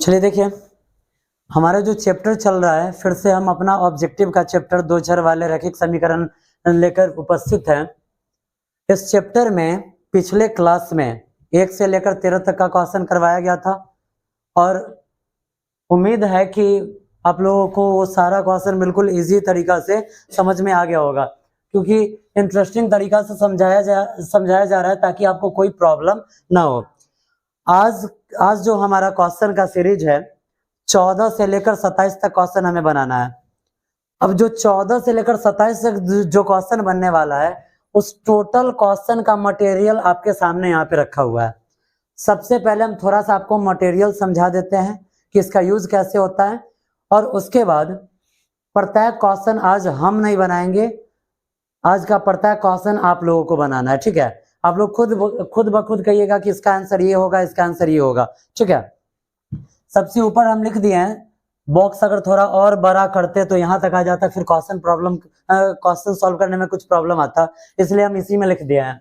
चलिए देखिए, हमारा जो चैप्टर चल रहा है, फिर से हम अपना ऑब्जेक्टिव का चैप्टर दो चर वाले रैखिक समीकरण लेकर उपस्थित हैं। इस चैप्टर में पिछले क्लास में 1 से लेकर 13 तक का क्वेश्चन करवाया गया था और उम्मीद है कि आप लोगों को वो सारा क्वेश्चन बिल्कुल इजी तरीका से समझ में आ गया होगा, क्योंकि इंटरेस्टिंग तरीका से समझाया जा रहा है ताकि आपको कोई प्रॉब्लम ना हो। आज जो हमारा क्वेश्चन का सीरीज है 14 से लेकर 27 तक क्वेश्चन हमें बनाना है। अब जो 14 से लेकर 27 तक जो क्वेश्चन बनने वाला है, उस टोटल क्वेश्चन का मटेरियल आपके सामने यहाँ पे रखा हुआ है। सबसे पहले हम थोड़ा सा आपको मटेरियल समझा देते हैं कि इसका यूज कैसे होता है, और उसके बाद प्रत्येक क्वेश्चन आज हम नहीं बनाएंगे, आज का प्रत्येक क्वेश्चन आप लोगों को बनाना है। ठीक है, आप लोग खुद ब खुद कहिएगा कि इसका आंसर ये होगा, इसका आंसर ये होगा। ठीक है, सबसे ऊपर हम लिख दिए हैं, बॉक्स अगर थोड़ा और बड़ा करते तो यहाँ तक आ जाता, फिर क्वेश्चन सॉल्व करने में कुछ प्रॉब्लम आता, इसलिए हम इसी में लिख दिए हैं।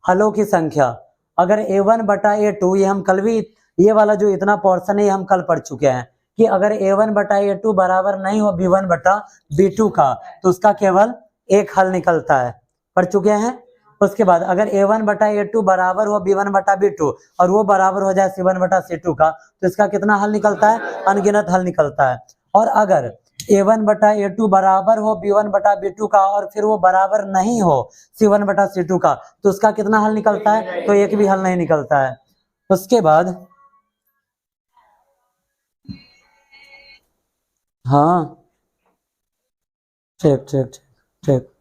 हलों की संख्या, अगर a1 बटा a2, ये हम कल भी, ये वाला जो इतना पोर्शन है हम कल पढ़ चुके हैं कि अगर a1 बटा a2 बराबर नहीं हो b1 बटा b2 का, तो उसका केवल एक हल निकलता है, पढ़ चुके हैं। उसके बाद अगर a1 बटा a2 बराबर हो b1 बटा b2 और वो बराबर हो जाए c1 बटा c2 का, तो इसका कितना हल निकलता है? अनगिनत हल निकलता है। और अगर a1 बटा a2 बराबर हो b1 बटा b2 का और फिर वो बराबर नहीं हो c1 बटा c2 का, तो उसका कितना हल निकलता है? तो एक भी हल नहीं निकलता है। उसके बाद हाँ, ठीक ठीक ठीक ठीक।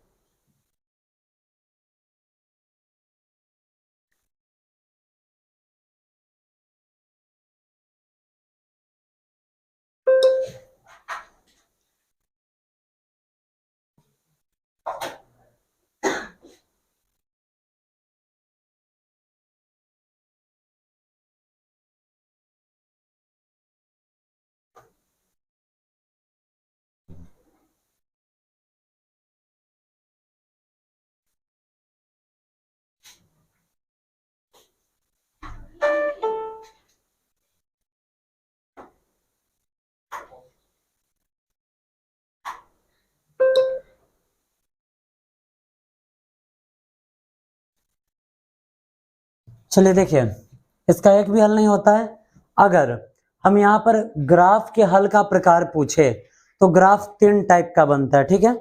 चलिए देखिए, इसका एक भी हल नहीं होता है। अगर हम यहाँ पर ग्राफ के हल का प्रकार पूछे तो ग्राफ 3 टाइप का बनता है। ठीक है,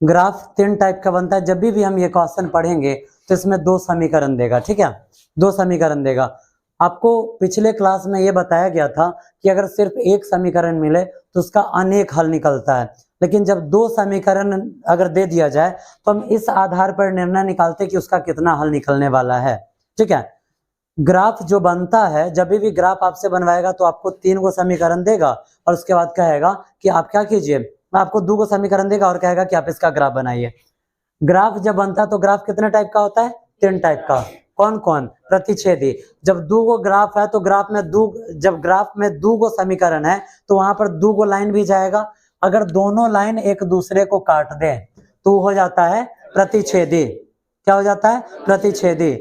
ग्राफ 3 टाइप का बनता है। जब भी हम ये क्वेश्चन पढ़ेंगे तो इसमें 2 समीकरण देगा। ठीक है, 2 समीकरण देगा। आपको पिछले क्लास में ये बताया गया था कि अगर सिर्फ एक समीकरण मिले तो उसका अनेक हल निकलता है, लेकिन जब 2 समीकरण अगर दे दिया जाए तो हम इस आधार पर निर्णय निकालते कि उसका कितना हल निकलने वाला है। ठीक है, ग्राफ जो बनता है, जब भी ग्राफ आपसे बनवाएगा तो आपको 3 गो समीकरण देगा और उसके बाद कहेगा कि आप क्या कीजिए, आपको 2 गो समीकरण देगा और कहेगा कि आप इसका ग्राफ बनाइए। ग्राफ जब बनता है तो ग्राफ कितने टाइप का होता है? 3 टाइप का। कौन कौन? प्रतिच्छेदी। जब 2 गो ग्राफ है तो जब ग्राफ में 2 गो समीकरण है तो वहां पर 2 गो लाइन भी जाएगा। अगर दोनों लाइन एक दूसरे को काट दे तो हो जाता है प्रतिच्छेदी। क्या हो जाता है? प्रतिच्छेदी।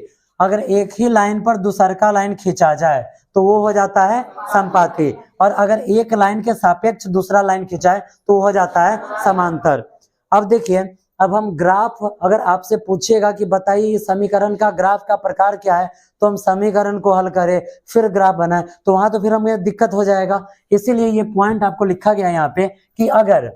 अगर एक ही लाइन पर दूसरका लाइन खींचा जाए तो वो हो जाता है संपाती, और अगर एक लाइन के सापेक्ष दूसरा लाइन खींचाए तो वो हो जाता है समांतर। अब देखिए, अब हम ग्राफ, अगर आपसे पूछेगा कि बताइए समीकरण का ग्राफ का प्रकार क्या है, तो हम समीकरण को हल करें फिर ग्राफ बनाए तो वहां तो फिर हमें दिक्कत हो जाएगा। इसीलिए ये पॉइंट आपको लिखा गया यहाँ पे कि अगर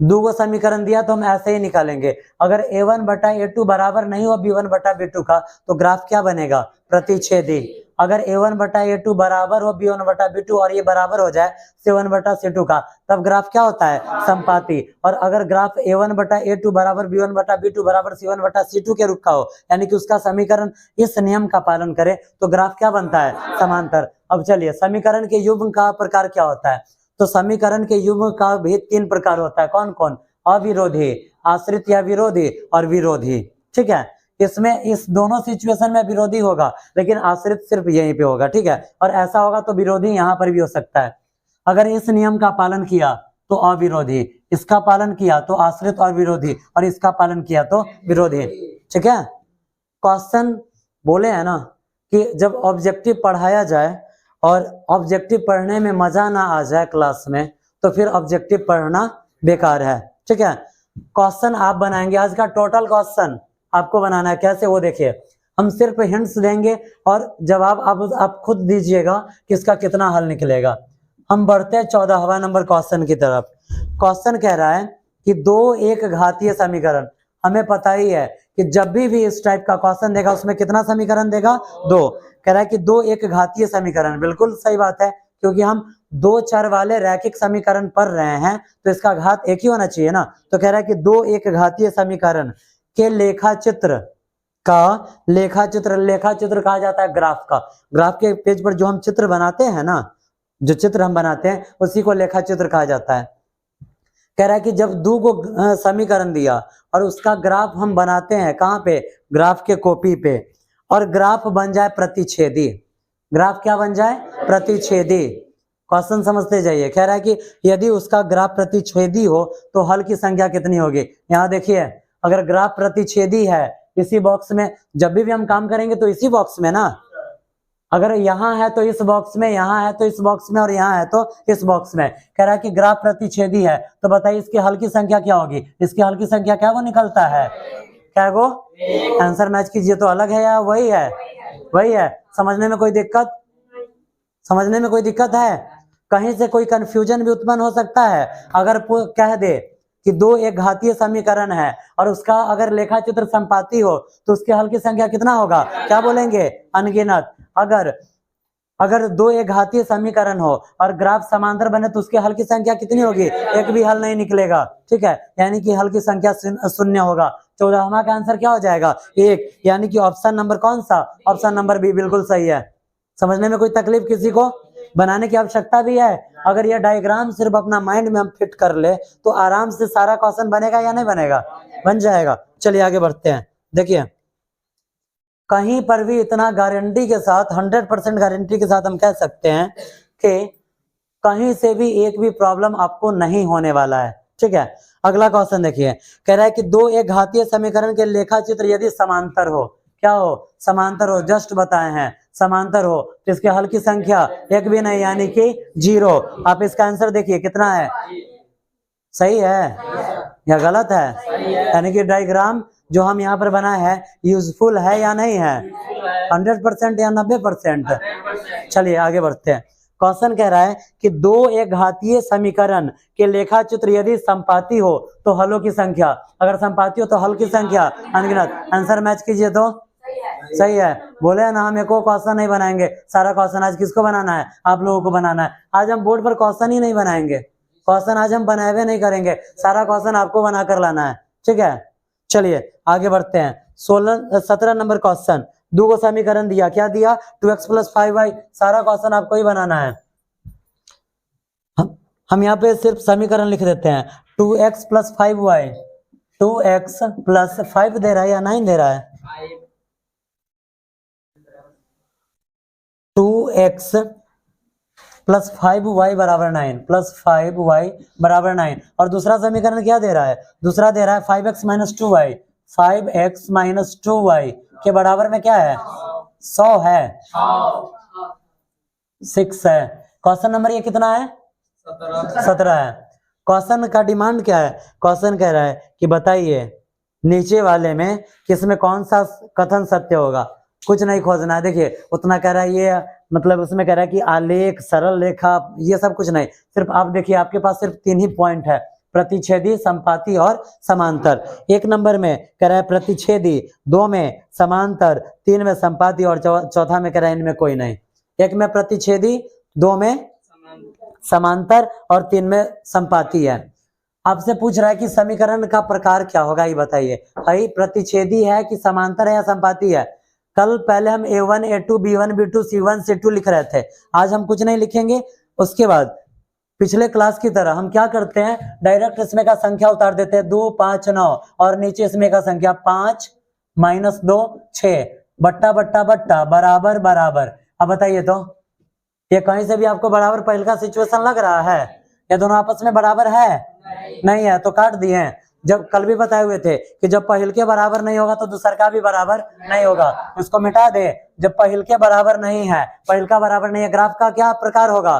2 गो समीकरण दिया तो हम ऐसे ही निकालेंगे। अगर a1 बटा a2 बराबर नहीं हो b1 बटा b2 का, तो ग्राफ क्या बनेगा? प्रतिच्छेदी। अगर a1 बटा a2 बराबर हो b1 बटा b2 और ये बराबर हो जाए c1 बटा c2 का, तब ग्राफ क्या होता है? संपाती। और अगर ग्राफ a1 बटा a2 बराबर b1 बटा b2 बराबर c1 बटा c2 के रूप का हो, यानी कि उसका समीकरण इस नियम का पालन करे, तो ग्राफ क्या बनता है? समांतर। अब चलिए, समीकरण के युग्म का प्रकार क्या होता है? तो समीकरण के युग्म का भी 3 प्रकार होता है। कौन कौन? अविरोधी, आश्रित या विरोधी और विरोधी। ठीक है, इसमें इस दोनों सिचुएशन में विरोधी होगा, लेकिन आश्रित सिर्फ यहीं पे होगा। ठीक है, और ऐसा होगा तो विरोधी यहाँ पर भी हो सकता है। अगर इस नियम का पालन किया तो अविरोधी, इसका पालन किया तो आश्रित और विरोधी, और इसका पालन किया तो विरोधी। ठीक है, क्वेश्चन बोले है ना कि जब ऑब्जेक्टिव पढ़ाया जाए और ऑब्जेक्टिव पढ़ने में मजा ना आ जाए क्लास में, तो फिर ऑब्जेक्टिव पढ़ना बेकार है। ठीक है, क्वेश्चन आप बनाएंगे, आज का टोटल क्वेश्चन आपको बनाना है। कैसे, वो देखिए, हम सिर्फ हिंट्स देंगे और जवाब आप खुद दीजिएगा कि इसका कितना हल निकलेगा। हम बढ़ते हैं 14वां नंबर क्वेश्चन की तरफ। क्वेश्चन कह रहा है कि दो एक घातीय समीकरण, हमें पता ही है कि जब भी इस टाइप का क्वेश्चन देगा उसमें कितना समीकरण देगा, दो। कह रहा है कि दो एक घातीय समीकरण, बिल्कुल सही बात है, क्योंकि हम दो चर वाले रैखिक समीकरण पढ़ रहे हैं तो इसका घात एक ही होना चाहिए ना। तो कह रहा है कि दो एक घातीय समीकरण के लेखाचित्र कहा जाता है ग्राफ का। ग्राफ के पेज पर जो हम चित्र बनाते हैं ना, जो चित्र हम बनाते हैं उसी को लेखाचित्र कहा जाता है। कह रहा है कि जब दो को समीकरण दिया और उसका ग्राफ हम बनाते हैं, कहाँ पे, ग्राफ के कॉपी पे, और ग्राफ बन जाए प्रतिच्छेदी। ग्राफ क्या बन जाए, प्रतिच्छेदी। क्वेश्चन समझते जाइए। कह रहा है कि यदि उसका ग्राफ प्रतिच्छेदी हो तो हल की संख्या कितनी होगी। यहाँ देखिए, अगर ग्राफ प्रतिच्छेदी है, इसी बॉक्स में जब भी हम काम करेंगे तो इसी बॉक्स में ना, अगर यहाँ है तो इस बॉक्स में, यहाँ है तो इस बॉक्स में, और यहाँ है तो इस बॉक्स में। कह रहा है कि ग्राफ प्रतिच्छेदी है, तो बताइए इसके हल की संख्या क्या होगी। इसके हल की संख्या क्या वो निकलता है, क्या वो, आंसर मैच कीजिए तो अलग है या वही है, वही है। समझने में कोई दिक्कत, समझने में कोई दिक्कत है, कहीं से कोई कंफ्यूजन भी उत्पन्न हो सकता है। अगर कह दे कि दो एक घातीय समीकरण है और उसका अगर लेखाचित्र संपाती हो तो उसके हल की संख्या कितना होगा, क्या बोलेंगे, अनगिनत। अगर दो एक घातीय समीकरण हो और ग्राफ समांतर बने तो उसके हल की संख्या कितनी होगी, एक भी हल नहीं निकलेगा। ठीक है, यानी कि हल की संख्या शून्य होगा। 14वां का आंसर क्या हो जाएगा, एक, यानी कि ऑप्शन नंबर कौन सा, ऑप्शन नंबर बी बिल्कुल सही है। समझने में कोई तकलीफ किसी को, बनाने की आवश्यकता भी है। अगर यह डायग्राम सिर्फ अपना माइंड में हम फिट कर ले तो आराम से सारा क्वेश्चन बनेगा या नहीं बनेगा, बन जाएगा। चलिए आगे बढ़ते हैं। देखिए, कहीं पर भी इतना गारंटी के साथ, 100% गारंटी के साथ हम कह सकते हैं कि कहीं से भी एक भी प्रॉब्लम आपको नहीं होने वाला है। ठीक है, अगला क्वेश्चन देखिए, कह रहा है कि दो एक घातीय समीकरण के लेखाचित्र यदि समांतर हो, क्या हो, समांतर हो, जस्ट बताए हैं समांतर हो, तो इसके हल की संख्या एक भी नहीं, यानी कि 0। आप इसका आंसर देखिए कितना है, सही है या गलत है, यानी कि डायग्राम जो हम यहाँ पर बनाए हैं यूजफुल है या नहीं है, 100% या 90%। चलिए आगे बढ़ते हैं। क्वेश्चन कह रहा है कि दो एक घातीय समीकरण के लेखाचित्र यदि संपाती हो तो हलों की संख्या, अगर संपाती हो तो हल की संख्या अनगिनत। आंसर मैच कीजिए तो सही है। बोले ना हम एको क्वेश्चन नहीं बनाएंगे, सारा क्वेश्चन आज किसको बनाना है, आप लोगों को बनाना है। आज हम बोर्ड पर क्वेश्चन ही नहीं बनाएंगे, क्वेश्चन आज हम बनाए हुए नहीं करेंगे, सारा क्वेश्चन आपको बना कर लाना है। ठीक है, चलिए आगे बढ़ते हैं। 17 नंबर क्वेश्चन, दो को समीकरण दिया, क्या दिया, 2x + 5y, सारा क्वेश्चन आपको ही बनाना है। हम यहाँ पे सिर्फ समीकरण लिख देते हैं, 2x + 5y, 2x + 5 दे रहा है या 9 दे रहा है, 2x + 5y = 9, + 5y = 9। और दूसरा समीकरण क्या दे रहा है, दूसरा दे रहा है 5x - 2y, 5x - 2y के बराबर में क्या है, 100 है, 6 है। क्वेश्चन नंबर ये कितना है, 17 है। क्वेश्चन का डिमांड क्या है, क्वेश्चन कह रहा है कि बताइए नीचे वाले में किसमें कौन सा कथन सत्य होगा। कुछ नहीं खोजना है, देखिए उतना कह रहा है, ये मतलब उसमें कह रहा है कि आलेख, सरल रेखा, ये सब कुछ नहीं, सिर्फ आप देखिए आपके पास सिर्फ 3 ही पॉइंट है, प्रतिच्छेदी, संपाती और समांतर। 1 नंबर में कह रहा है प्रतिच्छेदी, 2 में समांतर, 3 में संपाती और चौथा में कह रहा है इनमें कोई नहीं। 1 में प्रतिच्छेदी, 2 में समांतर और 3 में संपाती है। आपसे पूछ रहा है कि समीकरण का प्रकार क्या होगा, ये बताइए भाई, प्रतिच्छेदी है कि समांतर है या संपाती है। कल पहले हम A1 A2 B1 B2 C1 C2 लिख रहे थे, आज हम कुछ नहीं लिखेंगे। उसके बाद पिछले क्लास की तरह हम क्या करते हैं, डायरेक्ट इसमें का संख्या उतार देते हैं, 2 5 9 और नीचे इसमें का संख्या 5 - 2 6 बट्टा बट्टा बट्टा बराबर बराबर। अब बताइए तो ये कहीं से भी आपको बराबर पहले का सिचुएशन लग रहा है, ये दोनों आपस में बराबर है, नहीं है, तो काट दिए। जब कल भी बताए हुए थे कि जब पहिल के बराबर नहीं होगा तो दूसर का भी बराबर नहीं होगा, इसको मिटा दे। जब पहिल के बराबर नहीं है, पहिल का बराबर नहीं है, ग्राफ का क्या प्रकार होगा?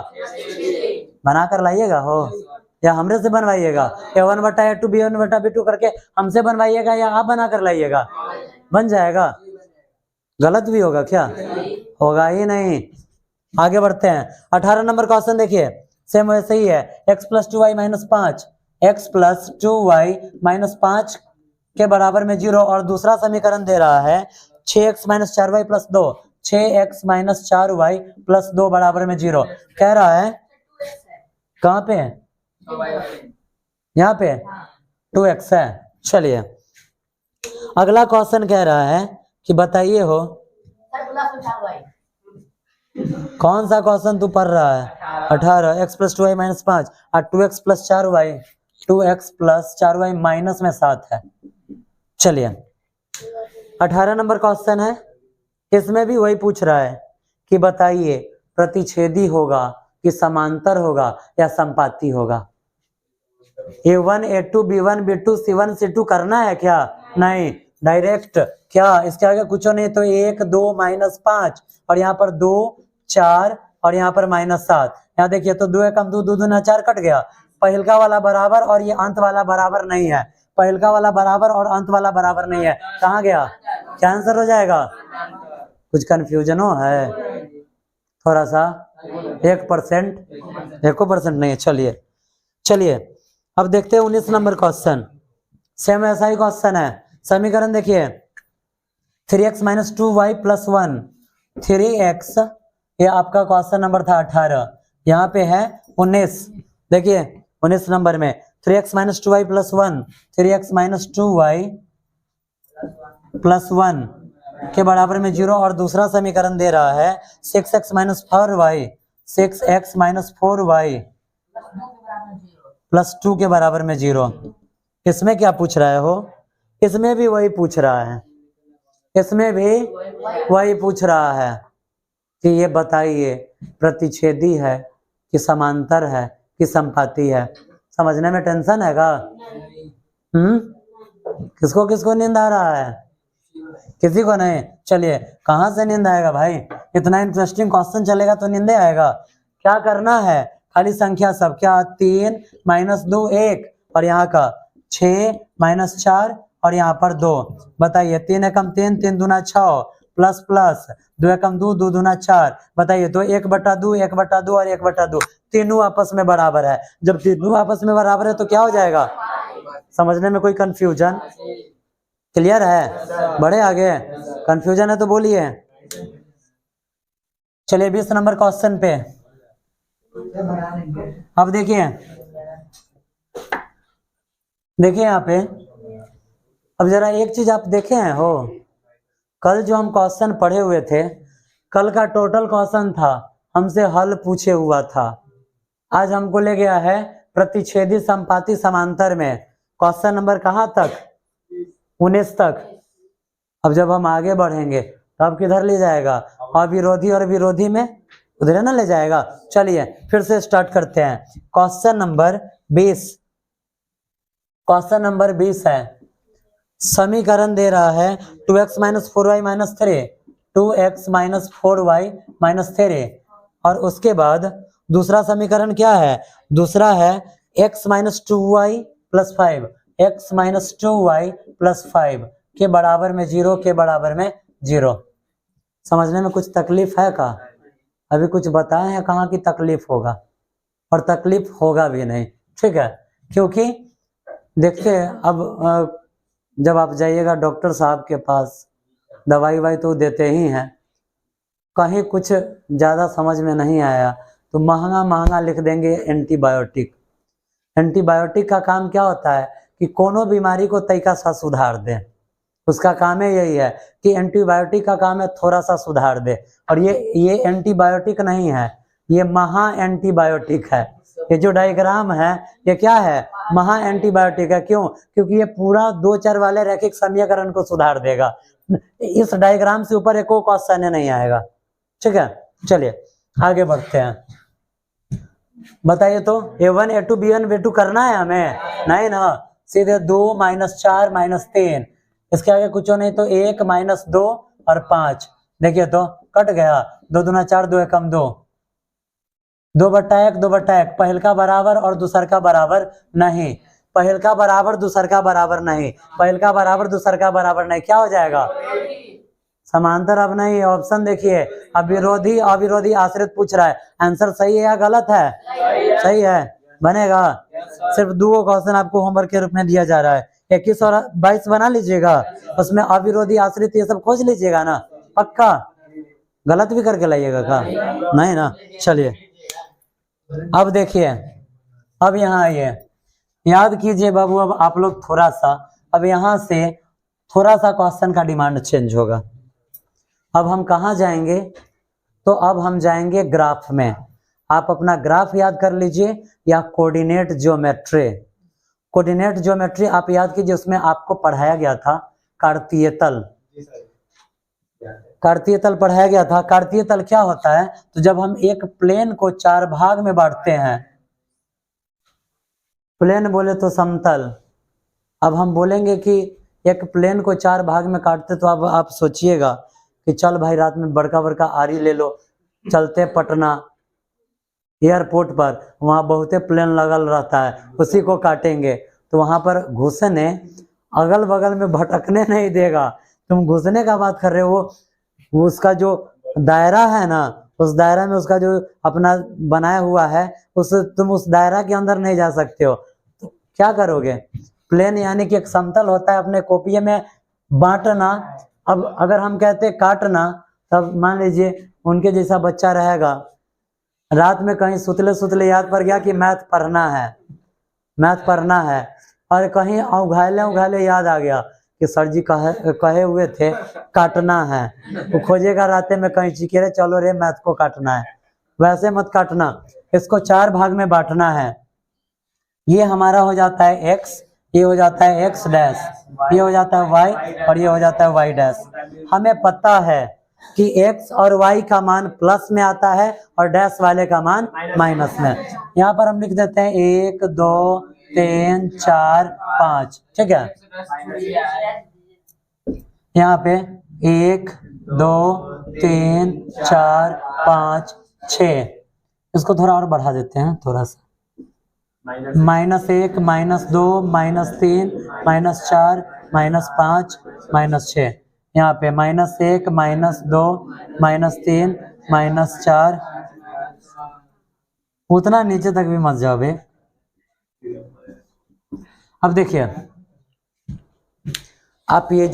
बना कर लाइएगा हो या हमरे से बनवाइएगा? a1/a2 b1/b2 करके हमसे बनवाइएगा या आप बना कर लाइएगा? बन जाएगा। गलत भी होगा क्या? होगा ही नहीं। आगे बढ़ते हैं। 18 नंबर क्वेश्चन देखिए, सेम वैसे ही है। x + 2y - 5, x + 2y - 5 के बराबर में 0 और दूसरा समीकरण दे रहा है 6x - 4y + 2, 6x - 4y + 2 बराबर में 0। कह रहा है कहाँ पे है? यहाँ पे 2x है। चलिए अगला क्वेश्चन कह रहा है कि बताइए हो कौन सा क्वेश्चन तू पढ़ रहा है? 18 x + 2y - 5 और 2x + 4y, 2x + 4y minus में 7 है। चलिए 18 नंबर क्वेश्चन है, इसमें भी वही पूछ रहा है कि बताइए प्रतिच्छेदी होगा कि समांतर होगा या संपाती होगा? a1 a2 b1 b2 c1 c2 करना है क्या? नहीं, डायरेक्ट क्या इसके आगे कुछ नहीं, तो 1 2 - 5 और यहाँ पर 2 4 और यहाँ पर -7। यहाँ देखिए तो 2 कम 2 2 दूना 4 कट गया। पहिलका वाला बराबर और ये अंत वाला बराबर नहीं है, पहिलका वाला बराबर और अंत वाला बराबर नहीं है, कहाँ गया? क्या आंसर हो जाएगा? कुछ कंफ्यूजन हो है थोड़ा सा? 1%, 1% नहीं है। चलिए चलिए अब देखते हैं 19 नंबर क्वेश्चन। सेम ऐसा ही क्वेश्चन है। समीकरण देखिए 3x - 2y + 1, 3x ये आपका क्वेश्चन नंबर था 18, यहाँ पे है 19। देखिए 19 नंबर में 3x - 2y + 1, 3x - 2y + 1 के बराबर में 0 और दूसरा समीकरण दे रहा है 6x - 4y, 6x - 4y + 2 के बराबर में 0। इसमें क्या पूछ रहा है हो? इसमें भी वही पूछ रहा है, इसमें भी वही पूछ रहा है कि ये बताइए प्रतिच्छेदी है कि समांतर है कि संपाती है। समझने में टेंशन है का? किसको किसको नींद आ रहा है? किसी को नहीं? चलिए कहाँ से नींद आएगा भाई, इतना इंटरेस्टिंग क्वेश्चन चलेगा तो नींदे आएगा। क्या करना है? खाली संख्या सब क्या 3 - 2 1 और यहाँ का 6 - 4 और यहाँ पर 2। बताइए 3 एकम 3, 3 दूना 6 प्लस प्लस 2 एकम 2, 2 दूना 4। बताइए तो 1/2, 1/2 और 1/2 तीनों आपस में बराबर है। जब तीनों आपस में बराबर है तो क्या हो जाएगा? समझने में कोई कंफ्यूजन? क्लियर है? बड़े आगे कंफ्यूजन है तो बोलिए। चलिए 20 नंबर क्वेश्चन पे अब देखिए, देखिए यहाँ पे अब जरा एक चीज आप देखे हैं हो, कल जो हम क्वेश्चन पढ़े हुए थे, कल का टोटल क्वेश्चन था हमसे हल पूछे हुआ था। आज हमको ले गया है प्रतिच्छेदी संपाती समांतर में क्वेश्चन नंबर कहाँ तक? 19 तक। अब जब हम आगे बढ़ेंगे तो अब किधर ले जाएगा? अविरोधी और विरोधी में उधर ना ले जाएगा। चलिए फिर से स्टार्ट करते हैं। क्वेश्चन नंबर 20, क्वेश्चन नंबर 20 है, समीकरण दे रहा है 2x - 4y - 3, 2x - 4y - 3 और उसके बाद दूसरा समीकरण क्या है? दूसरा है x - 2y + 5, x - 2y + 5 के बराबर में 0 के बराबर में 0। समझने में कुछ तकलीफ है का? अभी कुछ बताए हैं कहाँ की तकलीफ होगा, और तकलीफ होगा भी नहीं, ठीक है? क्योंकि देखते अब जब आप जाइएगा डॉक्टर साहब के पास, दवाई वाई तो देते ही हैं, कहीं कुछ ज़्यादा समझ में नहीं आया तो महंगा महंगा लिख देंगे एंटीबायोटिक। एंटीबायोटिक का काम क्या होता है कि कोनो बीमारी को तरीका सा सुधार दे, उसका काम है यही है कि एंटीबायोटिक का काम है थोड़ा सा सुधार दे। और ये एंटीबायोटिक नहीं है, ये महा एंटीबायोटिक है। ये जो डायग्राम है ये क्या है? महा एंटीबायोटिक है। क्यों? क्योंकि ये पूरा 2 चर वाले रैखिक समीकरण को सुधार देगा। इस डायग्राम से ऊपर एक क्वेश्चन नहीं आएगा, ठीक है? चलिए आगे बढ़ते हैं। बताइए तो a1 a2 b1 b2 करना है हमें? नहीं ना, सीधे 2 -4 -3, इसके आगे कुछ नहीं तो 1 -2 और 5। देखिए तो कट गया, 2 दूना 4, 2 एकम 2, 2/1 2/1, पहल का बराबर और दूसर का बराबर नहीं, पहल का बराबर दूसर का बराबर नहीं, पहल का बराबर दूसर का बराबर नहीं, क्या हो जाएगा? समांतर। अब नहीं, ऑप्शन देखिए, अविरोधी अविरोधी आश्रित पूछ रहा है, आंसर सही है या गलत है? सही है, बनेगा। सिर्फ 2 क्वेश्चन आपको होमवर्क के रूप में दिया जा रहा है, 21 और 22 बना लीजिएगा, उसमें अविरोधी आश्रित ये सब खोज लीजिएगा ना, पक्का। गलत भी करके लाइएगा का? नहीं ना। चलिए अब देखिए, अब यहाँ आइए, याद कीजिए बाबू, अब आप लोग थोड़ा सा, अब यहाँ से थोड़ा सा क्वेश्चन का डिमांड चेंज होगा। अब हम कहाँ जाएंगे? तो अब हम जाएंगे ग्राफ में। आप अपना ग्राफ याद कर लीजिए या कोऑर्डिनेट ज्योमेट्री। कोऑर्डिनेट ज्योमेट्री आप याद कीजिए, उसमें आपको पढ़ाया गया था कार्तीय तल। कार्तीय तल पढ़ाया गया था। कार्तीय तल क्या होता है? तो जब हम एक प्लेन को 4 भाग में बांटते हैं, प्लेन बोले तो समतल, अब हम बोलेंगे कि एक प्लेन को 4 भाग में काटते, तो अब आप सोचिएगा कि चल भाई रात में बड़का बड़का आरी ले लो, चलते पटना एयरपोर्ट पर, वहाँ बहुते प्लेन लगल रहता है, उसी को काटेंगे। तो वहाँ पर घुसने अगल बगल में भटकने नहीं देगा। तुम घुसने का बात कर रहे हो, वो उसका जो दायरा है ना, उस दायरा में उसका जो अपना बनाया हुआ है, तुम उस दायरा के अंदर नहीं जा सकते हो। तो क्या करोगे? प्लेन यानी कि एक समतल होता है, अपने कॉपी में बांटना। अब अगर हम कहते काटना, तब मान लीजिए उनके जैसा बच्चा रहेगा, रात में कहीं सुतले सुतले याद पड़ गया कि मैथ पढ़ना है, मैथ पढ़ना है, और कहीं उघाले उघाले याद आ गया कि सर जी कहे हुए थे काटना है, वो खोजेगा रात में कहीं चिकेरे, चलो रे मैथ को काटना है। वैसे मत काटना, इसको 4 भाग में बांटना है। ये हमारा हो जाता है x, ये हो जाता है x डैश, ये हो जाता है y, और ये हो जाता है y डैश। हमें पता है कि x और y का मान प्लस में आता है और डैश वाले का मान माइनस में। यहाँ पर हम लिख देते हैं 1 2 3 4 5, ठीक है। यहाँ पे 1 2 3 4 5 6, इसको थोड़ा और बढ़ा देते हैं, थोड़ा सा, -1 -2 -3 -4 -5 -6, यहाँ पे -1 -2 -3 -4, उतना नीचे तक भी मत जाओ बे। अब देखिए, आप ये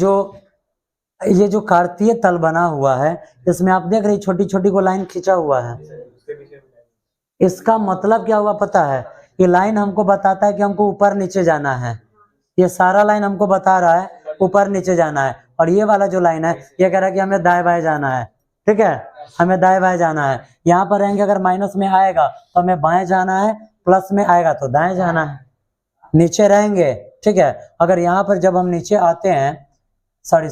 जो कार्तीय तल बना हुआ है, इसमें आप देख रहे छोटी छोटी को लाइन खींचा हुआ है, इसका मतलब क्या हुआ पता है? ये लाइन हमको बताता है कि हमको ऊपर नीचे जाना है। ये सारा लाइन हमको बता रहा है ऊपर नीचे जाना है, और ये वाला जो लाइन है ये कह रहा है कि हमें दाएं बाएं जाना है, ठीक है, हमें दाएं बाएं जाना है। यहाँ पर रहेंगे, अगर माइनस में आएगा तो हमें बाएं जाना है, प्लस में आएगा तो दाएं जाना है, नीचे रहेंगे, ठीक है। अगर यहाँ पर जब हम नीचे आते हैं, सॉरी,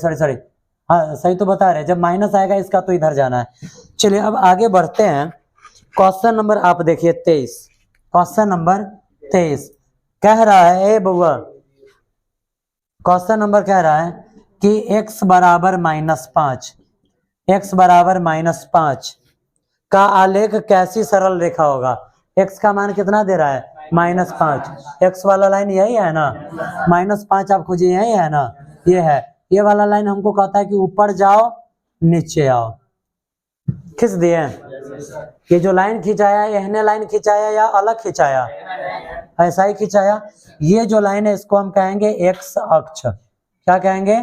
हाँ सही तो बता रहे, जब माइनस आएगा इसका तो इधर जाना है। चलिए अब आगे बढ़ते हैं। क्वेश्चन नंबर आप देखिए 23, क्वेश्चन नंबर 23 कह रहा है, ए बउआ, क्वेश्चन नंबर कह रहा है कि x बराबर -5, x बराबर -5 का आलेख कैसी सरल रेखा होगा? x का मान कितना दे रहा है? -5, x वाला लाइन यही है ना, -5 आप खोजिए, यही है ना, ये है। ये वाला लाइन हमको कहता है कि ऊपर जाओ नीचे आओ, खींच दिए। ये जो लाइन खिंचाया, यहने लाइन खिंचाया या अलग खिंचाया? ऐसा ही खिंचाया। ये जो लाइन है इसको हम कहेंगे x अक्ष, क्या कहेंगे?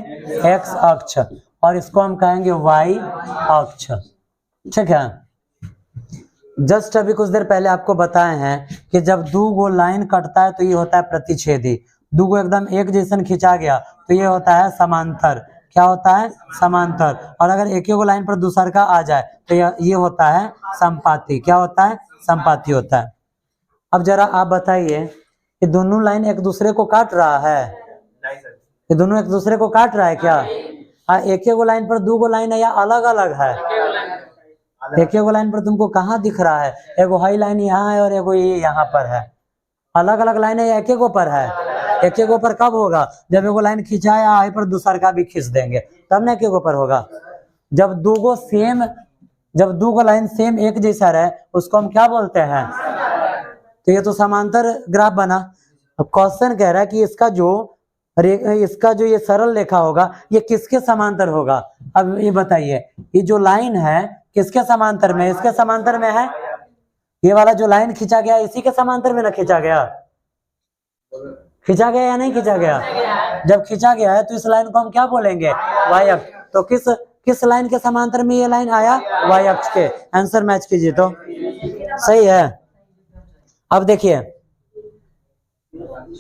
x अक्ष, और इसको हम कहेंगे y अक्ष, ठीक है। जस्ट अभी कुछ देर पहले आपको बताए हैं कि जब 2 गो लाइन कटता है तो ये होता है प्रतिच्छेदी, 2 गो एकदम एक जैसन खिंचा गया तो ये होता है समांतर। क्या होता है? समांतर। और अगर एक ही लाइन पर दूसर का आ जाए तो ये होता है संपाती। क्या होता है? संपाती होता है। अब जरा आप बताइए, ये दोनों लाइन एक दूसरे को काट रहा है? ये दोनों एक दूसरे को काट रहा है क्या? एक ही लाइन पर 2 गो लाइन है या अलग अलग है? एक ही लाइन पर तुमको कहाँ दिख रहा है? एगो हाई लाइन यहाँ है और एगो ये यहाँ पर है। अलग अलग लाइन है या एक ही पर है? एक के ऊपर कब होगा? जब एगो लाइन खिंचाया आई पर दूसर का भी खींच देंगे तब ना एक के ऊपर होगा। जब दो लाइन सेम एक जैसा रहे उसको हम क्या बोलते हैं? तो ये तो समांतर ग्राफ बना। अब क्वेश्चन कह रहा है कि इसका जो ये सरल रेखा होगा ये किसके समांतर होगा? अब ये बताइए, ये जो लाइन है किसके समांतर में? इसके समांतर में है। ये वाला जो लाइन खींचा गया इसी के समांतर में ना खींचा गया? खींचा गया या नहीं खींचा गया? जब खींचा गया है तो इस लाइन को हम क्या बोलेंगे? वाई अक्ष। तो किस लाइन के समांतर में ये लाइन आया? वाई अक्ष के। आंसर मैच कीजिए तो सही है। अब देखिए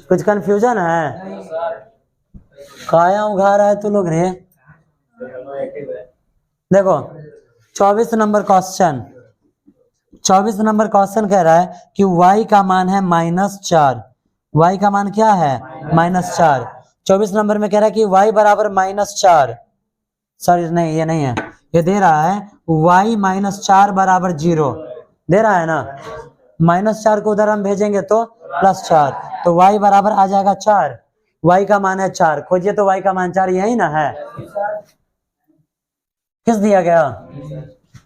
कुछ कंफ्यूजन है? काया उघा रहा है तू लोग रे। देखो 24 नंबर क्वेश्चन कह रहा है कि y का मान है -4। y का मान क्या है? -4। 24 नंबर में कह रहा है कि y बराबर -4, सॉरी नहीं ये नहीं है, ये दे रहा है y -4 बराबर 0 दे रहा है ना। -4 को उधर हम भेजेंगे तो +4, तो y बराबर आ जाएगा 4। y का मान है 4, खोजिए तो y का मान 4 यही ना है। किस दिया गया?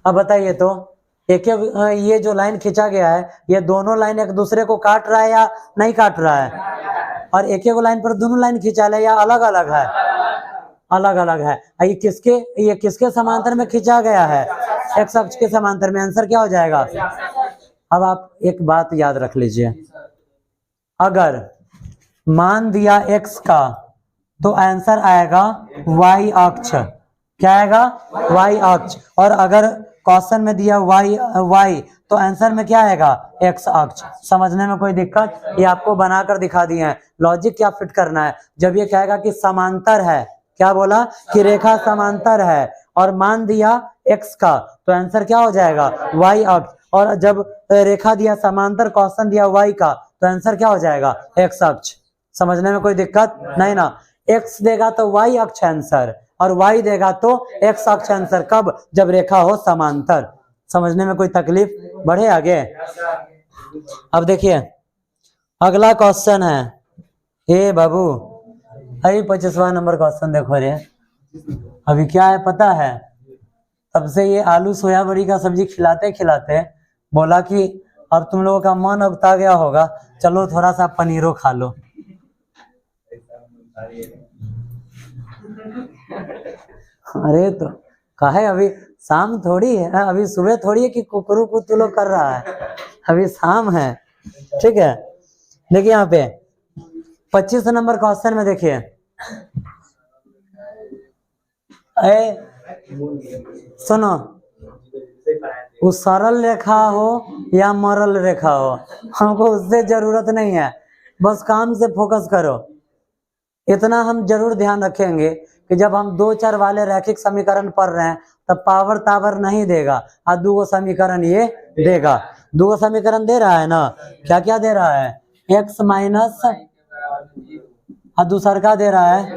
अब बताइए तो ये जो लाइन खींचा गया है ये दोनों लाइन एक दूसरे को काट रहा है या नहीं काट रहा है? और एक लाइन पर दोनों लाइन खींचा है या अलग अलग है? अलग अलग है। ये किसके समांतर में खींचा गया है? एक्स अक्ष के समांतर में। आंसर क्या हो जाएगा? अब आप एक बात याद रख लीजिए, अगर मान दिया x का तो आंसर आएगा y अक्ष। क्या आएगा? y अक्ष। और अगर क्वेश्चन में दिया y तो आंसर में क्या आएगा? x अक्ष। समझने में कोई दिक्कत? ये आपको बनाकर दिखा दिए हैं। लॉजिक क्या फिट करना है? जब ये कहेगा कि समांतर है, क्या बोला कि रेखा समांतर है, और मान दिया x का तो आंसर क्या हो जाएगा? y अक्ष। और जब रेखा दिया समांतर, क्वेश्चन दिया y का तो आंसर क्या हो जाएगा? x अक्ष। समझने में कोई दिक्कत नहीं ना? x देगा तो y अक्ष आंसर और y देगा तो x अक्ष आंसर। कब? जब रेखा हो समांतर। समझने में कोई तकलीफ? बढ़े आगे। अब देखिए अगला क्वेश्चन है, हे बाबू अभी 25वां नंबर क्वेश्चन देखो रे। अभी क्या है पता है? तब से ये आलू सोया बड़ी का सब्जी खिलाते खिलाते बोला कि अब तुम लोगों का मन उगता गया होगा, चलो थोड़ा सा पनीरो खा लो। अरे तो काहे, अभी शाम थोड़ी है, अभी सुबह थोड़ी है कि कुकरू कुतू लोग कर रहा है, अभी शाम है। ठीक है, देखिए यहाँ पे 25 नंबर क्वेश्चन में देखिए, सुनो, वो सरल रेखा हो या मरल रेखा हो हमको उससे जरूरत नहीं है, बस काम से फोकस करो। इतना हम जरूर ध्यान रखेंगे कि जब हम 2 4 वाले रैखिक समीकरण पढ़ रहे हैं तब पावर तावर नहीं देगा, और 2 समीकरण ये देगा। 2 समीकरण दे रहा है ना, क्या क्या दे रहा है? x माइनस, और दूसर का दे रहा है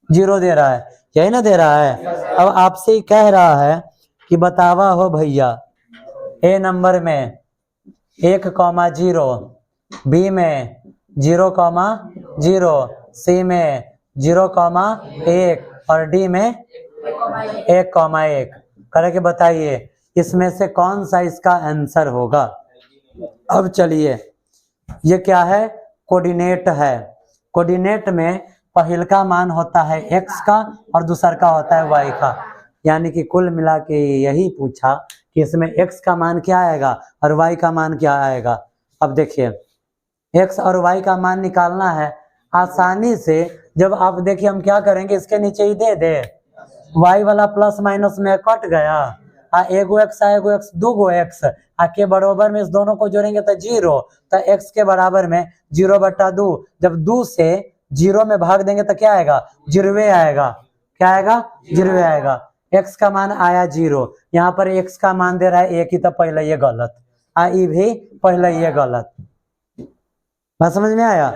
0 दे रहा है, यही ना दे रहा है। अब आपसे ही कह रहा है कि बतावा हो भैया, ए नंबर में 1,0, बी में 0,0, सी में 0,1 और डी में 1,1 करके बताइए इसमें से कौन सा इसका आंसर होगा। अब चलिए, ये क्या है? कोऑर्डिनेट है। कोऑर्डिनेट में पहल का मान होता है x का और दूसर का होता है y का, यानी कि कुल मिला के यही पूछा कि इसमें x का मान क्या आएगा और y का मान क्या आएगा। अब देखिए x और y का मान निकालना है आसानी से। जब आप देखिए हम क्या करेंगे, इसके नीचे ही दे दे, y वाला प्लस माइनस में कट गया, एगो x एगो x, 2 x के बराबर में इस दोनों को जोड़ेंगे तो 0, तो x के बराबर में 0/2। जब 2 से 0 में भाग देंगे तो क्या आएगा? 0 आएगा। क्या आएगा? 0 आएगा। x का मान आया 0, यहाँ पर x का मान दे रहा है 1 ही, तो पहले ये गलत, ये भी पहले ये गलत। बात समझ में आया?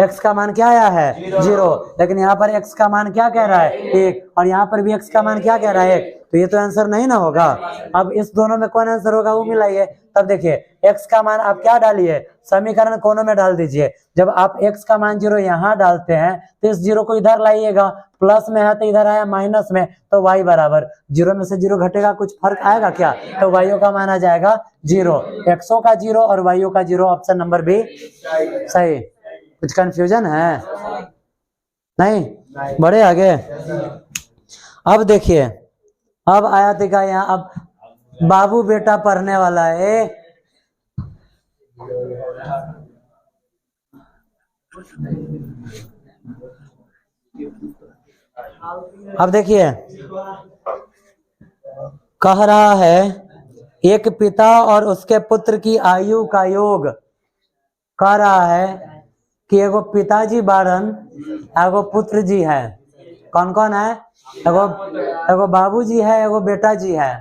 x का मान क्या आया है? 0, लेकिन यहाँ पर x का मान क्या कह रहा है? 1, और यहाँ पर भी x का मान क्या कह रहा है? 1। तो ये तो आंसर नहीं ना होगा। अब इस दोनों में कौन आंसर होगा वो मिलाइए। तब देखिए x का मान आप क्या डालिए, समीकरण कोनों में डाल दीजिए। जब आप x का मान 0 यहाँ डालते हैं तो इस 0 को इधर लाइएगा, प्लस में है तो इधर आया माइनस में, तो y बराबर 0 में से 0 घटेगा, कुछ फर्क आएगा क्या, तो y का मान आ जाएगा 0। x का 0 और y का 0, ऑप्शन नंबर बी सही। कुछ कंफ्यूजन है? नहीं, बड़े आगे। अब देखिए, अब आया देखा यहाँ, अब बाबू बेटा पढ़ने वाला है। अब देखिए कह रहा है एक पिता और उसके पुत्र की आयु का योग। कह रहा है कि एगो पिताजी बारन, एगो पुत्र जी है। कौन कौन है? एगो बाबूजी है, एगो बेटा जी है।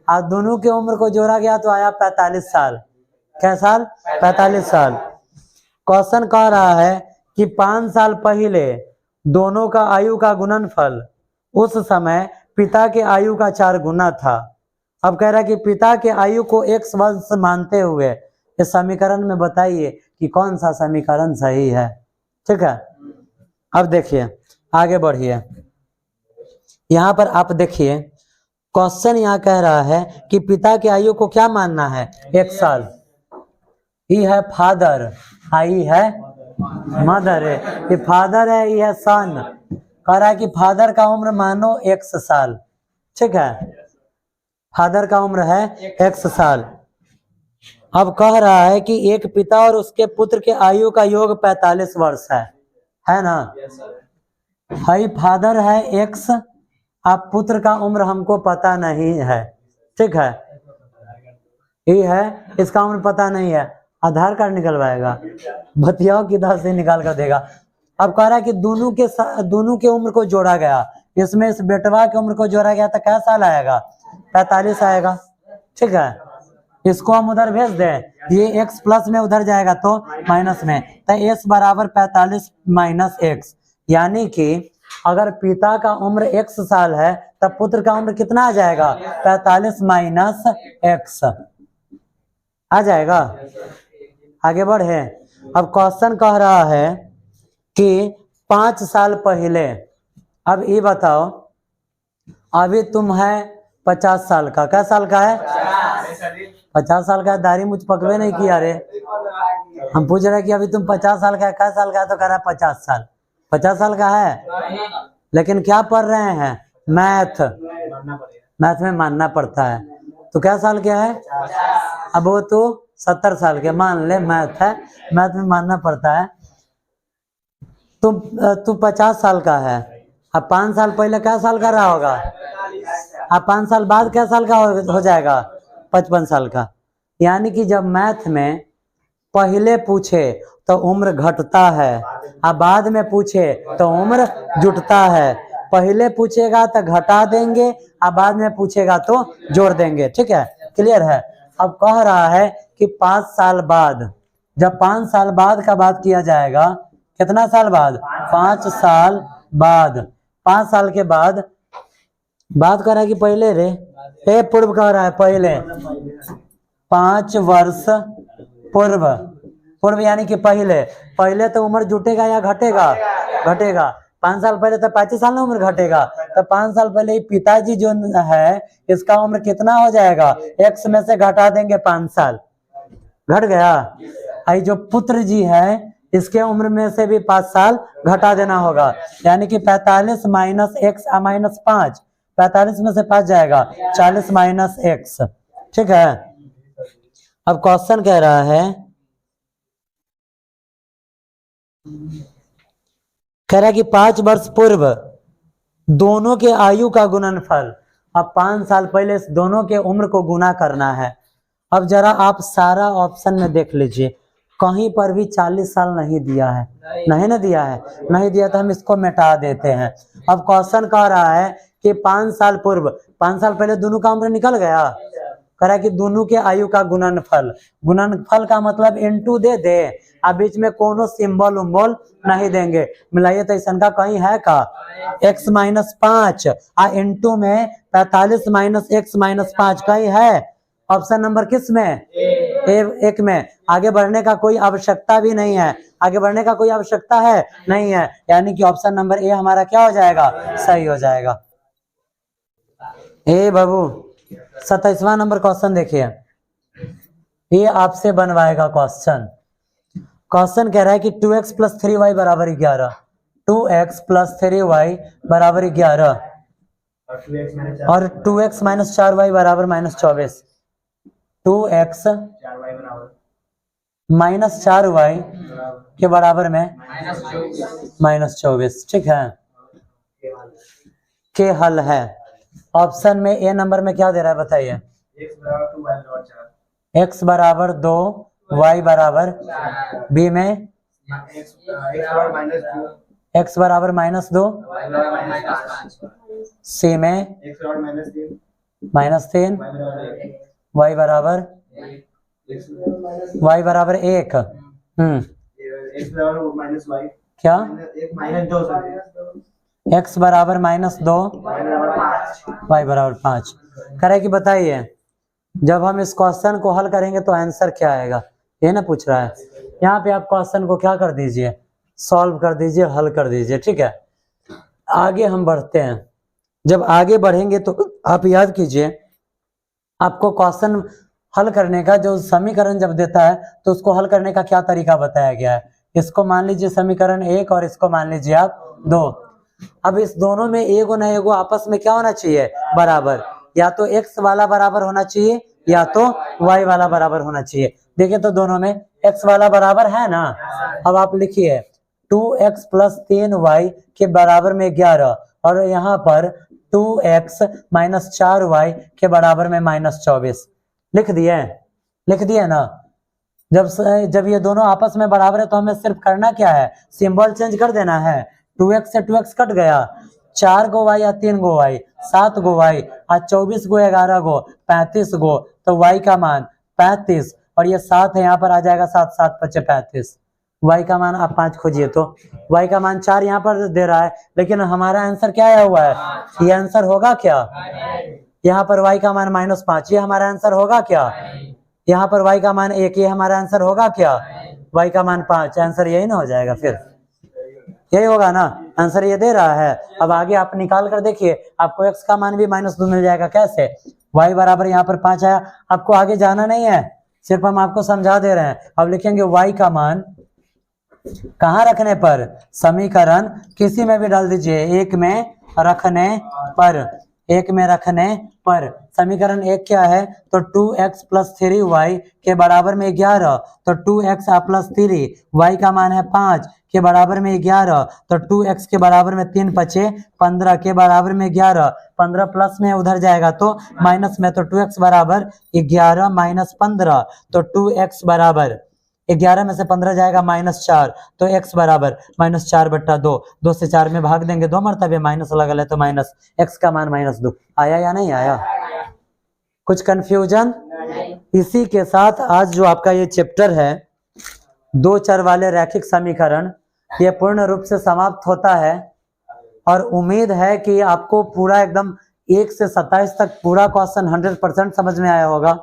और दोनों की उम्र को जोड़ा गया तो आया 45 साल। क्या साल? 45 साल। क्वेश्चन कह रहा है कि 5 साल पहले दोनों का आयु का गुणनफल उस समय पिता के आयु का 4 गुना था। अब कह रहा है कि पिता के आयु को x वर्ष मानते हुए इस समीकरण में बताइए कि कौन सा समीकरण सही है। ठीक है, अब देखिए आगे बढ़िए। यहाँ पर आप देखिए क्वेश्चन यहाँ कह रहा है कि पिता के आयु को क्या मानना है? 1 साल। ई है फादर, आई है मदर है, ये फादर है, ये है सन। कह रहा है कि फादर का उम्र मानो 1 साल। ठीक है, फादर का उम्र है 1 साल। अब कह रहा है कि एक पिता और उसके पुत्र के आयु का योग 45 वर्ष है ना? हाई फादर है x, आप पुत्र का उम्र हमको पता नहीं है। ठीक है, ये है, इसका उम्र पता नहीं है, आधार कार्ड निकलवाएगा, भतियाओं की तरह से निकाल कर देगा। अब कह रहा है कि दोनों के उम्र को जोड़ा गया, इसमें इस बेटवा की उम्र को जोड़ा गया तो क्या साल आएगा? 45 आएगा। ठीक है, इसको हम उधर भेज दें, ये x प्लस में उधर जाएगा तो माइनस में, तो s बराबर 45 माइनस x। यानी कि अगर पिता का उम्र 1 साल है तब पुत्र का उम्र कितना आ जाएगा? 45 माइनस x आ जाएगा। आगे बढ़े। अब क्वेश्चन कह रहा है कि 5 साल पहले, अब ये बताओ, अभी तुम है 50 साल का, क्या साल का है? 50 साल का है, दाढ़ी मुझ पकवे नहीं किया रे। हम पूछ रहे कि अभी तुम 50 साल का है, क्या साल का है? तो कह रहा है 50 साल। 50 साल का है, लेकिन क्या पढ़ रहे हैं? मैथ। मैथ में मानना पड़ता है। तो क्या साल क्या है? अब वो तो 70 साल के मान ले, मैथ है, मैथ में मानना पड़ता है। तू 50 साल का है, अब 5 साल पहले क्या साल का रहा होगा? अब 5 साल बाद क्या साल का हो जाएगा? 55 साल का। यानी कि जब मैथ में पहले पूछे तो उम्र घटता है, अब बाद में पूछे तो उम्र जुटता है। पहले पूछेगा तो घटा देंगे, अब बाद में पूछेगा तो जोड़ देंगे। ठीक है, क्लियर है? अब कह रहा है कि 5 साल बाद, जब 5 साल बाद का बात किया जाएगा, कितना साल बाद? 5 साल बाद। 5 साल के बाद बात कर रहा है कि पहले रे, पूर्व कह रहा है पहले, 5 वर्ष पूर्व। पूर्व यानी कि पहले। पहले तो उम्र जुटेगा या घटेगा? घटेगा। 5 साल पहले तो 25 साल में उम्र घटेगा, तो 5 साल पहले पिताजी जो है इसका उम्र कितना हो जाएगा? x में से घटा देंगे 5 साल, घट गया। आई जो पुत्र जी है इसके उम्र में से भी 5 साल घटा देना होगा, यानी कि 45 माइनस x माइनस 5, 45 में से 5 जाएगा, 40 माइनस x। ठीक है, अब क्वेश्चन कह रहा है, कह रहा है कि 5 वर्ष पूर्व दोनों के आयु का गुणनफल। अब 5 साल पहले इस दोनों के उम्र को गुना करना है। अब जरा आप सारा ऑप्शन में देख लीजिए, कहीं पर भी 40 साल नहीं दिया है, नहीं ना दिया है, नहीं दिया तो हम इसको मिटा देते हैं। अब क्वेश्चन कह रहा है कि 5 साल पूर्व, 5 साल पहले दोनों का उम्र निकल गया, कह रहा है कि दोनों के आयु का गुणनफल, गुणनफल का मतलब इनटू दे दे, अब बीच में कोनो सिंबल उम्बल नहीं देंगे, मिलाइए तो ऐसा का कहीं है का x माइनस 5 इनटू में 45 माइनस x माइनस 5 कहीं है, ऑप्शन नंबर किस में एक में। आगे बढ़ने का कोई आवश्यकता भी नहीं है, आगे बढ़ने का कोई आवश्यकता है नहीं है, यानी कि ऑप्शन नंबर ए हमारा क्या हो जाएगा, सही हो जाएगा। ए बाबू 27वां नंबर क्वेश्चन देखिए, ये आपसे बनवाएगा क्वेश्चन। क्वेश्चन कह रहा है कि 2x प्लस 3y बराबर 11, 2x प्लस 3y बराबर 11 और 2x माइनस 4y बराबर माइनस 24, 2x माइनस 4y के बराबर में माइनस 24, ठीक है, के हल है। ऑप्शन में ए नंबर में क्या दे रहा है बताइए, x बराबर 2 y बराबर, बी में x बराबर माइनस 2, सी में माइनस 3, y बराबर 1, क्या x बराबर माइनस 2 y बराबर 5। कह रहे कि बताइए जब हम इस क्वेश्चन को हल करेंगे तो आंसर क्या आएगा, ये ना पूछ रहा है। यहाँ पे आप क्वेश्चन को क्या कर दीजिए, सॉल्व कर दीजिए, हल कर दीजिए, ठीक है। आगे हम बढ़ते हैं, जब आगे बढ़ेंगे तो आप याद कीजिए, आपको क्वेश्चन हल करने का जो समीकरण जब देता है तो उसको हल करने का क्या तरीका बताया गया है। इसको मान लीजिए समीकरण 1 और इसको मान लीजिए आप 2। अब इस दोनों में एगो ना एगो आपस में क्या होना चाहिए, बराबर, या तो x वाला बराबर होना चाहिए या तो y वाला बराबर होना चाहिए। देखिए तो दोनों में x वाला बराबर है ना, अब आप लिखिए 2x प्लस 3y के बराबर में 11 और यहाँ पर 2x माइनस 4y के बराबर में माइनस 24, लिख दिए ना। जब ये दोनों आपस में बराबर है तो हमें सिर्फ करना क्या है, सिंबल चेंज कर देना है। 2x से 2x कट गया, 4 गो y या 3 गो y, 7 गो y, 24 गो 11 गो 35 गो, तो y का मान 35 और ये 7 है, यहाँ पर आ जाएगा 7, 7 × 5 = 35। y का मान आप 5 खोजिए तो y का मान 4 यहाँ पर दे रहा है, लेकिन हमारा आंसर क्या आया हुआ है, ये आंसर होगा क्या, यहाँ पर y का मान -5, ये हमारा आंसर होगा क्या, यहाँ पर y का मान 1, ये हमारा आंसर होगा क्या, y का मान 5, आंसर यही ना हो जाएगा, फिर यही होगा ना, आंसर ये दे रहा है। अब आगे आप निकाल कर देखिए, आपको x का मान भी -2 मिल जाएगा, कैसे, y बराबर यहाँ पर 5 आया। आपको आगे जाना नहीं है, सिर्फ हम आपको समझा दे रहे हैं। अब लिखेंगे y का मान कहाँ रखने पर, समीकरण किसी में भी डाल दीजिए, एक में रखने पर, एक में रखने पर। समीकरण 1 क्या है, तो 2x प्लस 3y के बराबर में 11, तो 2x प्लस 3, y का मान है 5 के बराबर में 11, तो 2x के बराबर में 3 × 5 = 15 के बराबर में 11, 15 प्लस में उधर जाएगा तो माइनस में, तो 2x बराबर 11 माइनस 15, तो 2x बराबर 11 में से 15 जाएगा -4, तो x बराबर -4/2, 2 से 4 में भाग देंगे, 2 मरतबे माइनस लगल है तो माइनस, x का मान -2 आया या नहीं आया, कुछ कंफ्यूजन। इसी के साथ आज जो आपका ये चैप्टर है 2 चर वाले रैखिक समीकरण, ये पूर्ण रूप से समाप्त होता है और उम्मीद है कि आपको पूरा एकदम 1 से 27 तक पूरा क्वेश्चन 100% समझ में आया होगा।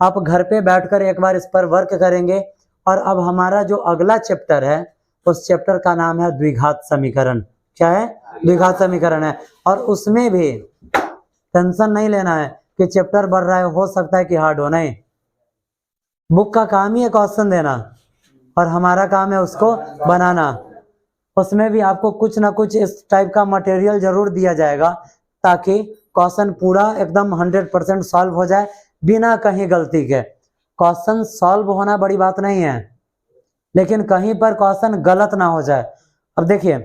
आप घर पे बैठकर एक बार इस पर वर्क करेंगे। और अब हमारा जो अगला चैप्टर है उस चैप्टर का नाम है द्विघात समीकरण। क्या है, द्विघात समीकरण है। और उसमें भी टेंशन नहीं लेना है कि चैप्टर बढ़ रहा है, हो सकता है कि हार्ड हो, नहीं, बुक का काम ही है क्वेश्चन देना और हमारा काम है उसको बनाना। उसमें भी आपको कुछ ना कुछ इस टाइप का मटेरियल जरूर दिया जाएगा ताकि क्वेश्चन पूरा एकदम 100% सॉल्व हो जाए बिना कहीं गलती के। क्वेश्चन सॉल्व होना बड़ी बात नहीं है, लेकिन कहीं पर क्वेश्चन गलत ना हो जाए। अब देखिए,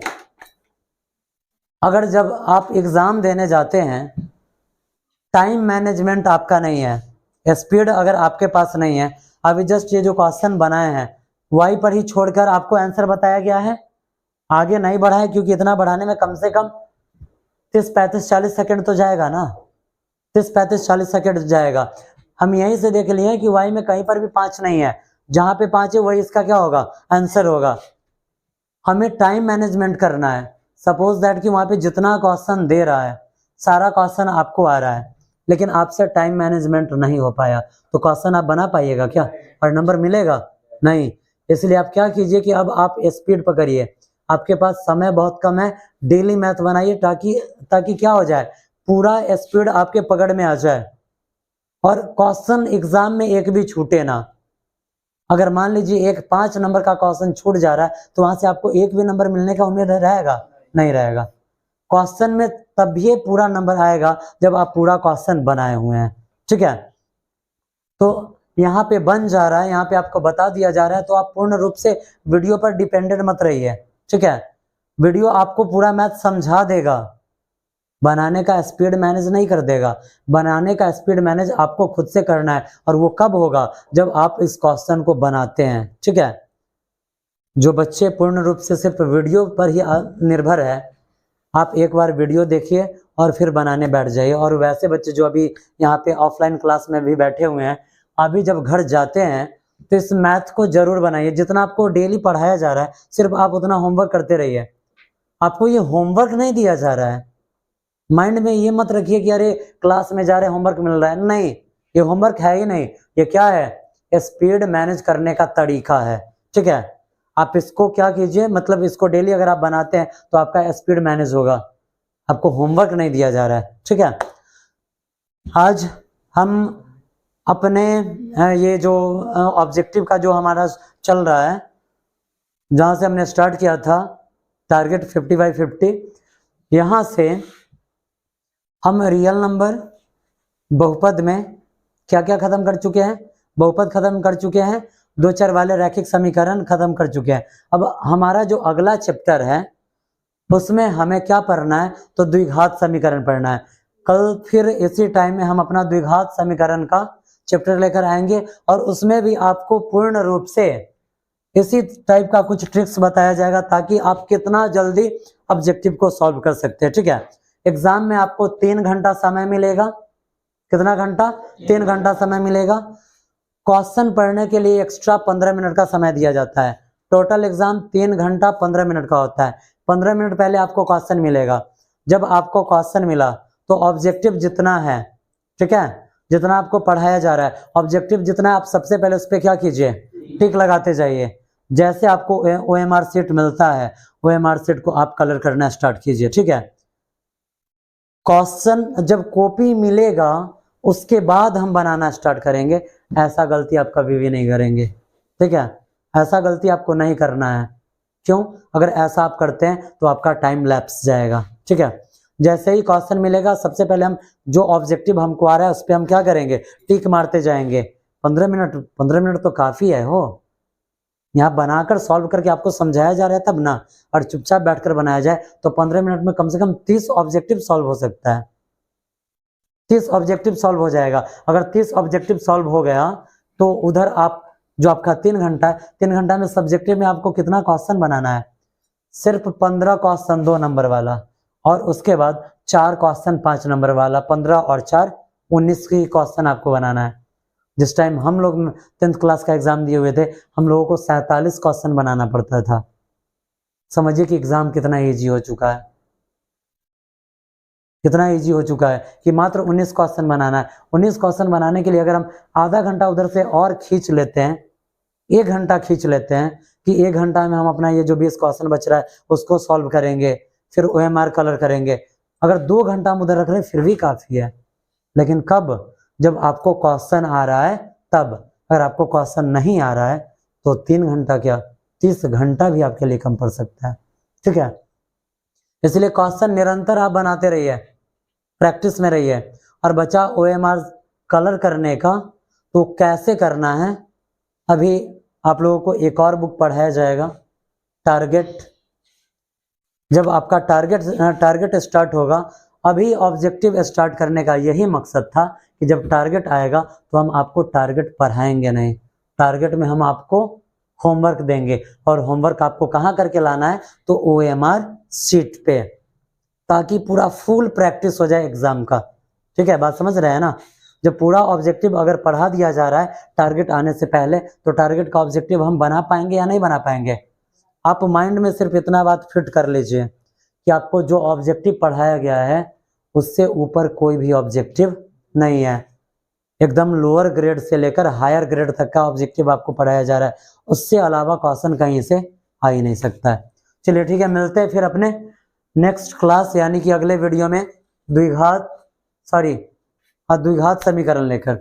अगर जब आप एग्जाम देने जाते हैं, टाइम मैनेजमेंट आपका नहीं है, स्पीड अगर आपके पास नहीं है, अभी जस्ट ये जो क्वेश्चन बनाए हैं वही पर ही छोड़कर आपको आंसर बताया गया है, आगे नहीं बढ़ा है, क्योंकि इतना बढ़ाने में कम से कम 30, 35, 40 सेकंड तो जाएगा ना, 30, 35, 40 सेकंड जाएगा। हम यहीं से देख लिए कि y में कहीं पर भी 5 नहीं है, जहां पे 5 है वही इसका क्या होगा, आंसर होगा। हमें टाइम मैनेजमेंट करना है। सपोज दैट कि वहां पे जितना क्वेश्चन दे रहा है सारा क्वेश्चन आपको आ रहा है, लेकिन आपसे टाइम मैनेजमेंट नहीं हो पाया, तो क्वेश्चन आप बना पाइएगा क्या, और नंबर मिलेगा नहीं। इसलिए आप क्या कीजिए कि अब आप स्पीड पकड़िए, आपके पास समय बहुत कम है, डेली मैथ बनाइए ताकि क्या हो जाए, पूरा स्पीड आपके पकड़ में आ जाए और क्वेश्चन एग्जाम में एक भी छूटे ना। अगर मान लीजिए एक 5 नंबर का क्वेश्चन छूट जा रहा है तो वहां से आपको एक भी नंबर मिलने का उम्मीद रहेगा, नहीं रहेगा। क्वेश्चन में तभी पूरा नंबर आएगा जब आप पूरा क्वेश्चन बनाए हुए हैं, ठीक है। तो यहाँ पे बन जा रहा है, यहाँ पे आपको बता दिया जा रहा है, तो आप पूर्ण रूप से वीडियो पर डिपेंडेंट मत रहिए, ठीक है। वीडियो आपको पूरा मैथ समझा देगा, बनाने का स्पीड मैनेज नहीं कर देगा। बनाने का स्पीड मैनेज आपको खुद से करना है, और वो कब होगा, जब आप इस क्वेश्चन को बनाते हैं, ठीक है। जो बच्चे पूर्ण रूप से सिर्फ वीडियो पर ही निर्भर है, आप एक बार वीडियो देखिए और फिर बनाने बैठ जाइए। और वैसे बच्चे जो अभी यहाँ पे ऑफलाइन क्लास में भी बैठे हुए हैं, अभी जब घर जाते हैं तो इस मैथ को जरूर बनाइए। जितना आपको डेली पढ़ाया जा रहा है सिर्फ आप उतना होमवर्क करते रहिए। आपको ये होमवर्क नहीं दिया जा रहा है, माइंड में ये मत रखिए कि अरे क्लास में जा रहे होमवर्क मिल रहा है, नहीं, ये होमवर्क है ही नहीं। ये क्या है, स्पीड मैनेज करने का तरीका है, ठीक है। आप इसको क्या कीजिए, मतलब इसको डेली अगर आप बनाते हैं तो आपका स्पीड मैनेज होगा, आपको होमवर्क नहीं दिया जा रहा है, ठीक है। आज हम अपने ये जो ऑब्जेक्टिव का जो हमारा चल रहा है, जहां से हमने स्टार्ट किया था टारगेट 50/50, यहां से हम रियल नंबर, बहुपद में क्या क्या खत्म कर चुके हैं, बहुपद खत्म कर चुके हैं, दो चर वाले रैखिक समीकरण खत्म कर चुके हैं। अब हमारा जो अगला चैप्टर है उसमें हमें क्या पढ़ना है, तो द्विघात समीकरण पढ़ना है। कल फिर इसी टाइम में हम अपना द्विघात समीकरण का चैप्टर लेकर आएंगे, और उसमें भी आपको पूर्ण रूप से इसी टाइप का कुछ ट्रिक्स बताया जाएगा ताकि आप कितना जल्दी ऑब्जेक्टिव को सॉल्व कर सकते हैं, ठीक है। एग्जाम में आपको 3 घंटा समय मिलेगा, कितना घंटा, 3 घंटा समय मिलेगा। क्वेश्चन पढ़ने के लिए एक्स्ट्रा 15 मिनट का समय दिया जाता है। टोटल एग्जाम 3 घंटा 15 मिनट का होता है। 15 मिनट पहले आपको क्वेश्चन मिलेगा। जब आपको क्वेश्चन मिला तो ऑब्जेक्टिव जितना है, ठीक है, जितना आपको पढ़ाया जा रहा है, ऑब्जेक्टिव जितना है, आप सबसे पहले उस पर क्या कीजिए, टिक लगाते जाइए। जैसे आपको OMR शीट मिलता है, OMR शीट को आप कलर करना स्टार्ट कीजिए, ठीक है। क्वेश्चन जब कॉपी मिलेगा उसके बाद हम बनाना स्टार्ट करेंगे। ऐसा गलती आप कभी भी नहीं करेंगे, ठीक है। ऐसा गलती आपको नहीं करना है। क्यों, अगर ऐसा आप करते हैं तो आपका टाइम लैप्स जाएगा, ठीक है। जैसे ही क्वेश्चन मिलेगा सबसे पहले हम जो ऑब्जेक्टिव हमको आ रहा है उस पर हम क्या करेंगे, टिक मारते जाएंगे। 15 मिनट तो काफी है हो, यहाँ बनाकर सॉल्व करके आपको समझाया जा रहा है तब ना, और चुपचाप बैठकर बनाया जाए तो 15 मिनट में कम से कम 30 ऑब्जेक्टिव सॉल्व हो सकता है। 30 ऑब्जेक्टिव सॉल्व हो जाएगा। अगर 30 ऑब्जेक्टिव सॉल्व हो गया तो उधर आप जो आपका 3 घंटा है, 3 घंटा में सब्जेक्टिव में आपको कितना क्वेश्चन बनाना है, सिर्फ 15 क्वेश्चन 2 नंबर वाला, और उसके बाद 4 क्वेश्चन 5 नंबर वाला। 15 और 4 19 की क्वेश्चन आपको बनाना है। जिस टाइम हम लोग 10th क्लास का एग्जाम दिए हुए थे, हम लोगों को 47 क्वेश्चन बनाना पड़ता था। समझिए कि एग्जाम कितना इजी हो चुका है, कितना इजी हो चुका है कि मात्र 19 क्वेश्चन बनाना है। 19 क्वेश्चन बनाने के लिए अगर हम आधा घंटा उधर से और खींच लेते हैं, 1 घंटा खींच लेते हैं कि 1 घंटा में हम अपना ये जो 20 क्वेश्चन बच रहा है उसको सॉल्व करेंगे, फिर OMR कलर करेंगे। अगर 2 घंटा हम उधर रख रहे हैं फिर भी काफी है। लेकिन कब, जब आपको क्वेश्चन आ रहा है तब। अगर आपको क्वेश्चन नहीं आ रहा है तो 3 घंटा क्या, 30 घंटा भी आपके लिए कम पड़ सकता है, ठीक है। इसलिए क्वेश्चन निरंतर आप बनाते रहिए, प्रैक्टिस में रहिए। और बचा OMR कलर करने का, तो कैसे करना है अभी आप लोगों को एक और बुक पढ़ाया जाएगा, टारगेट। जब आपका टारगेट स्टार्ट होगा, अभी ऑब्जेक्टिव स्टार्ट करने का यही मकसद था कि जब टारगेट आएगा तो हम आपको टारगेट पढ़ाएंगे नहीं, टारगेट में हम आपको होमवर्क देंगे। और होमवर्क आपको कहाँ करके लाना है, तो OMR शीट पे, ताकि पूरा फुल प्रैक्टिस हो जाए एग्जाम का, ठीक है। बात समझ रहे हैं ना। जब पूरा ऑब्जेक्टिव अगर पढ़ा दिया जा रहा है टारगेट आने से पहले, तो टारगेट का ऑब्जेक्टिव हम बना पाएंगे या नहीं बना पाएंगे। आप माइंड में सिर्फ इतना बात फिट कर लीजिए कि आपको जो ऑब्जेक्टिव पढ़ाया गया है उससे ऊपर कोई भी ऑब्जेक्टिव नहीं है। एकदम लोअर ग्रेड से लेकर हायर ग्रेड तक का ऑब्जेक्टिव आपको पढ़ाया जा रहा है, उससे अलावा क्वेश्चन कहीं से आ ही नहीं सकता है। चलिए ठीक है, मिलते हैं फिर अपने नेक्स्ट क्लास यानी कि अगले वीडियो में द्विघात समीकरण लेकर।